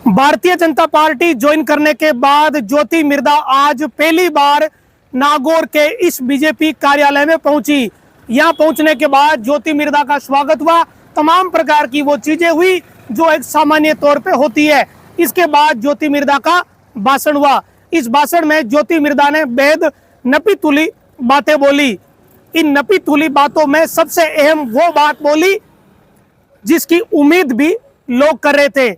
Bharatiya Janata party join करने के बाद ज्योति मिर्धा आज पहली बार नागौर के इस बीजेपी कार्यालय में पहुंची। यहां पहुंचने के बाद ज्योति मिर्धा का स्वागत हुआ, तमाम प्रकार की वो चीजें हुई जो एक सामान्य तौर पे होती है। इसके बाद ज्योति मिर्धा का भाषण हुआ। इस भाषण में ज्योति मिर्धा ने बेहद नपी तुली बातें बोली। इन नपी तुली बातों में सबसे अहम वो बात बोली जिसकी उम्मीद भी लोग कर रहे थे।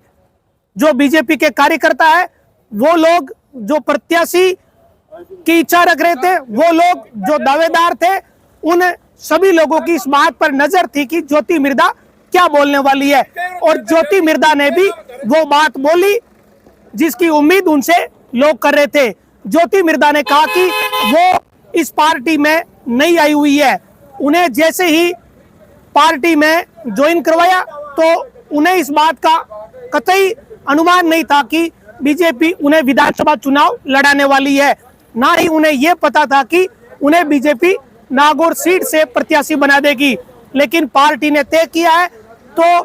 जो बीजेपी के कार्यकर्ता है, वो लोग जो प्रत्याशी की इच्छा रख रहे थे, वो लोग जो दावेदार थे, उन सभी लोगों की इस बात पर नजर थी कि ज्योति मिर्धा क्या बोलने वाली है। और ज्योति मिर्धा ने भी वो बात बोली जिसकी उम्मीद उनसे लोग कर रहे थे। ज्योति मिर्धा ने कहा कि वो इस पार्टी में नई आई हुई है। उन्हें जैसे ही पार्टी में ज्वाइन करवाया तो उन्हें इस बात का कतई अनुमान नहीं था कि बीजेपी उन्हें विधानसभा चुनाव लड़ाने वाली है। ना ही उन्हें यह पता था कि उन्हें बीजेपी नागौर सीट से प्रत्याशी बना देगी। लेकिन पार्टी ने तय किया है तो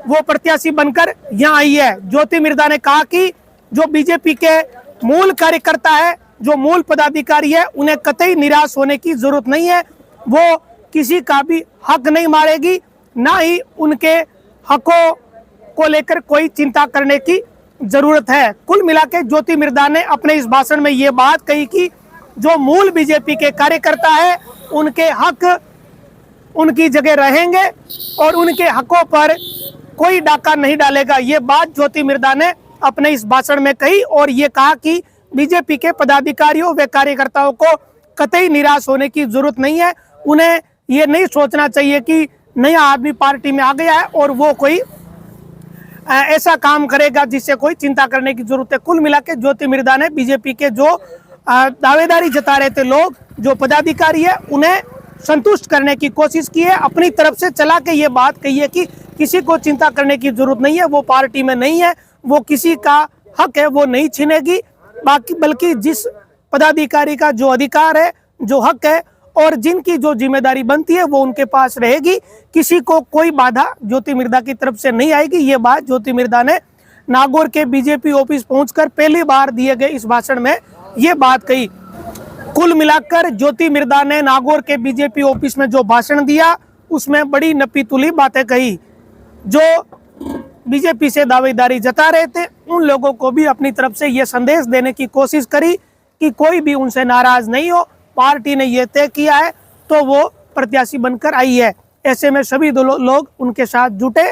वो प्रत्याशी बनकर यहाँ आई है। ज्योति मिर्धा ने कहा कि जो बीजेपी के मूल कार्यकर्ता है, जो मूल पदाधिकारी है, उन्हें कतई निराश होने की जरूरत नहीं है। वो किसी का भी हक नहीं मारेगी, ना ही उनके हकों को लेकर कोई चिंता करने की जरूरत है। कुल मिलाकर ज्योति मिर्धा ने अपने इस भाषण में ये बात कही कि जो मूल बीजेपी के कार्यकर्ता है, उनके हक उनकी जगह रहेंगे और उनके हकों पर कोई डाका नहीं डालेगा। ये बात ज्योति मिर्धा ने अपने इस भाषण में कही और ये कहा कि बीजेपी के पदाधिकारियों व कार्यकर्ताओं को कतई निराश होने की जरूरत नहीं है। उन्हें ये नहीं सोचना चाहिए कि नया आदमी पार्टी में आ गया है और वो कोई ऐसा काम करेगा जिससे कोई चिंता करने की जरूरत है। कुल मिला के ज्योति मिर्धा ने बीजेपी के जो दावेदारी जता रहे थे लोग, जो पदाधिकारी है, उन्हें संतुष्ट करने की कोशिश की है। अपनी तरफ से चला के ये बात कही है कि किसी को चिंता करने की जरूरत नहीं है, वो पार्टी में नहीं है, वो किसी का हक है वो नहीं छीनेगी, बल्कि जिस पदाधिकारी का जो अधिकार है, जो हक है और जिनकी जो जिम्मेदारी बनती है वो उनके पास रहेगी। किसी को कोई बाधा ज्योति मिर्धा की तरफ से नहीं आएगी। ये बात ज्योति मिर्धा ने नागौर के बीजेपी ऑफिस पहुंचकर पहली बार दिए गए इस भाषण में ये बात कही। कुल मिलाकर ज्योति मिर्धा ने नागौर के बीजेपी ऑफिस में जो भाषण दिया उसमें बड़ी नपी तुली बातें कही। जो बीजेपी से दावेदारी जता रहे थे, उन लोगों को भी अपनी तरफ से ये संदेश देने की कोशिश करी कि कोई भी उनसे नाराज नहीं हो। पार्टी ने यह तय किया है तो वो प्रत्याशी बनकर आई है। ऐसे में सभी लोग उनके साथ जुटे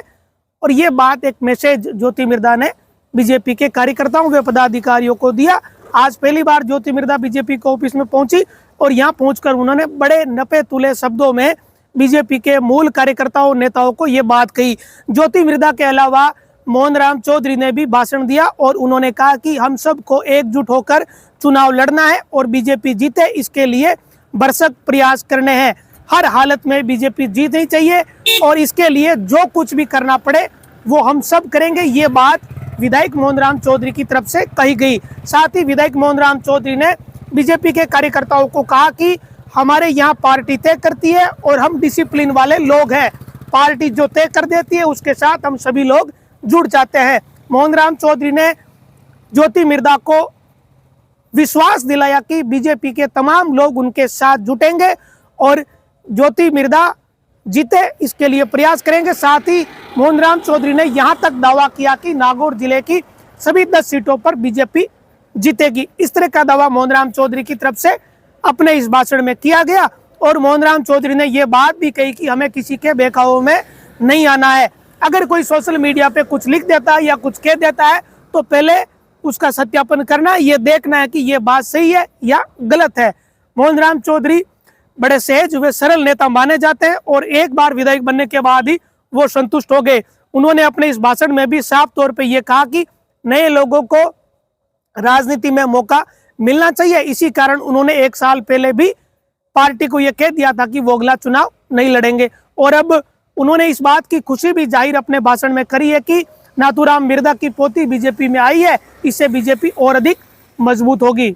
और ये बात एक मैसेज ज्योति मिर्धा ने बीजेपी के कार्यकर्ताओं व पदाधिकारियों को दिया। आज पहली बार ज्योति मिर्धा बीजेपी के ऑफिस में पहुंची और यहाँ पहुंचकर उन्होंने बड़े नपे तुले शब्दों में बीजेपी के मूल कार्यकर्ताओं नेताओं को ये बात कही। ज्योति मिर्धा के अलावा मोहन राम चौधरी ने भी भाषण दिया और उन्होंने कहा कि हम सबको एकजुट होकर चुनाव लड़ना है और बीजेपी जीते, इसके लिए भरसक प्रयास करने हैं। हर हालत में बीजेपी जीतनी चाहिए और इसके लिए जो कुछ भी करना पड़े वो हम सब करेंगे। ये बात विधायक मोहन राम चौधरी की तरफ से कही गई। साथ ही विधायक मोहन राम चौधरी ने बीजेपी के कार्यकर्ताओं को कहा कि हमारे यहाँ पार्टी तय करती है और हम डिसिप्लिन वाले लोग हैं। पार्टी जो तय कर देती है उसके साथ हम सभी लोग जुड़ जाते हैं। मोहन राम चौधरी ने ज्योति मिर्धा को विश्वास दिलाया कि बीजेपी के तमाम लोग उनके साथ जुटेंगे और ज्योति मिर्धा जीते इसके लिए प्रयास करेंगे। साथ ही मोहन राम चौधरी ने यहां तक दावा किया कि नागौर जिले की सभी 10 सीटों पर बीजेपी जीतेगी। इस तरह का दावा मोहन राम चौधरी की तरफ से अपने इस भाषण में किया गया और मोहन राम चौधरी ने यह बात भी कही कि हमें किसी के बहकावे में नहीं आना है। अगर कोई सोशल मीडिया पे कुछ लिख देता है या कुछ कह देता है तो पहले उसका सत्यापन करना है, ये देखना है कि ये बात सही है या गलत है। मोहन राम चौधरी बड़े सहज व सरल नेता माने जाते हैं और एक बार विधायक बनने के बाद ही वो संतुष्ट हो गए। उन्होंने अपने इस भाषण में भी साफ तौर पे ये कहा कि नए लोगों को राजनीति में मौका मिलना चाहिए। इसी कारण उन्होंने 1 साल पहले भी पार्टी को यह कह दिया था कि वो अगला चुनाव नहीं लड़ेंगे और अब उन्होंने इस बात की खुशी भी जाहिर अपने भाषण में करी है कि नाथूराम मिर्धा की पोती बीजेपी में आई है। इससे बीजेपी और अधिक मजबूत होगी।